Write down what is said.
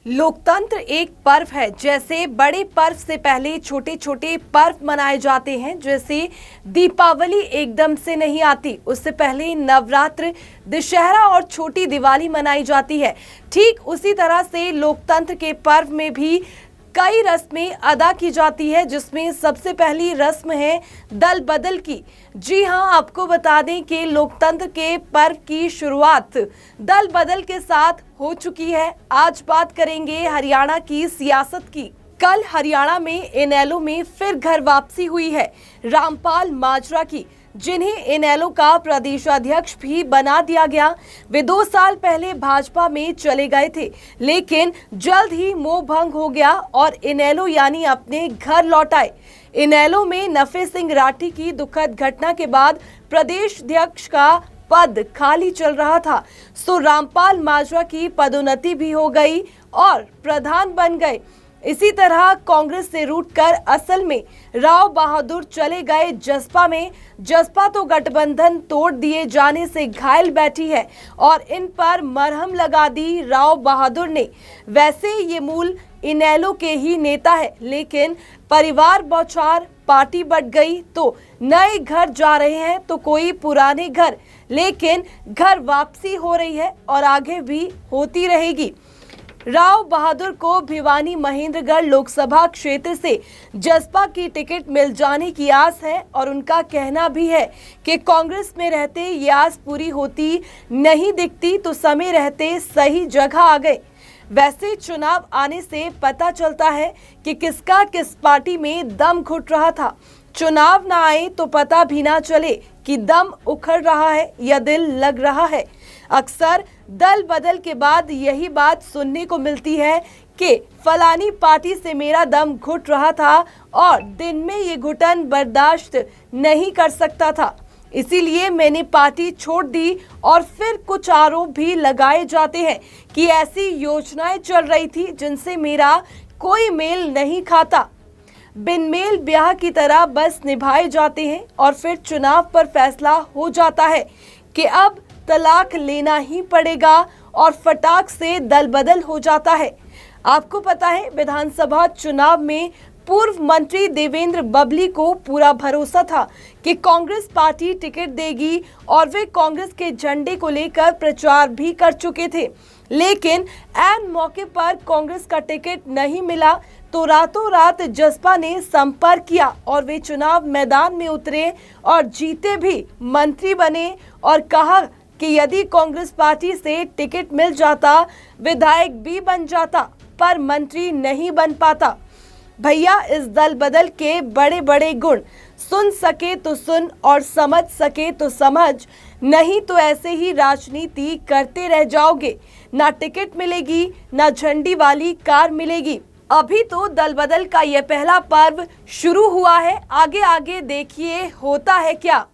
लोकतंत्र एक पर्व है। जैसे बड़े पर्व से पहले छोटे छोटे पर्व मनाए जाते हैं, जैसे दीपावली एकदम से नहीं आती, उससे पहले नवरात्र, दशहरा और छोटी दिवाली मनाई जाती है। ठीक उसी तरह से लोकतंत्र के पर्व में भी कई रस्में अदा की जाती है, जिसमें सबसे पहली रस्म है दल बदल की। जी हां, आपको बता दें कि लोकतंत्र के पर्व की शुरुआत दल बदल के साथ हो चुकी है। आज बात करेंगे हरियाणा की सियासत की। कल हरियाणा में इनेलो में फिर घर वापसी हुई है रामपाल माजरा की, जिन्हें इनेलो का प्रदेशाध्यक्ष भी बना दिया गया। वे 2 साल पहले भाजपा में चले गए थे, लेकिन जल्द ही मोह भंग हो गया और इनेलो यानी अपने घर लौट आए। इनेलो में नफे सिंह राठी की दुखद घटना के बाद प्रदेश अध्यक्ष का पद खाली चल रहा था, सो रामपाल माजरा की पदोन्नति भी हो गई और प्रधान बन गए। इसी तरह कांग्रेस से रूठकर असल में राव बहादुर चले गए जसपा में। जसपा तो गठबंधन तोड़ दिए जाने से घायल बैठी है और इन पर मरहम लगा दी राव बहादुर ने। वैसे ये मूल इनेलो के ही नेता है, लेकिन परिवार बौछार, पार्टी बट गई तो नए घर जा रहे हैं तो कोई पुराने घर, लेकिन घर वापसी हो रही है और आगे भी होती रहेगी। राव बहादुर को भिवानी महेंद्रगढ़ लोकसभा क्षेत्र से जसपा की टिकट मिल जाने की आस है और उनका कहना भी है कि कांग्रेस में रहते ये आस पूरी होती नहीं दिखती तो समय रहते सही जगह आ गए। वैसे चुनाव आने से पता चलता है कि किसका किस पार्टी में दम घुट रहा था। चुनाव ना आए तो पता भी ना चले कि दम उखड़ रहा है या दिल लग रहा है। अक्सर दल बदल के बाद यही बात सुनने को मिलती है कि फलानी पार्टी से मेरा दम घुट रहा था और दिन में ये घुटन बर्दाश्त नहीं कर सकता था, इसीलिए मैंने पार्टी छोड़ दी। और फिर कुछ आरोप भी लगाए जाते हैं कि ऐसी योजनाएं चल रही थी जिनसे मेरा कोई मेल नहीं खाता। बिन मेल ब्याह की तरह बस निभाए जाते हैं और फिर चुनाव पर फैसला हो जाता है कि अब तलाक लेना ही पड़ेगा और फटाक से दल बदल हो जाता है। आपको पता है, विधानसभा चुनाव में पूर्व मंत्री देवेंद्र बबली को पूरा भरोसा था कि कांग्रेस पार्टी टिकट देगी और वे कांग्रेस के झंडे को लेकर प्रचार भी कर चुके थे, लेकिन ऐन मौके पर कांग्रेस का टिकट नहीं मिला तो रातों रात जसपा ने संपर्क किया और वे चुनाव मैदान में उतरे और जीते भी, मंत्री बने और कहा कि यदि कांग्रेस पार्टी से टिकट मिल जाता, विधायक भी बन जाता, पर मंत्री नहीं बन पाता। भैया, इस दल बदल के बड़े बड़े गुण, सुन सके तो सुन और समझ सके तो समझ, नहीं तो ऐसे ही राजनीति करते रह जाओगे। ना टिकट मिलेगी, ना झंडी वाली कार मिलेगी। अभी तो दल बदल का यह पहला पर्व शुरू हुआ है, आगे आगे देखिए होता है क्या।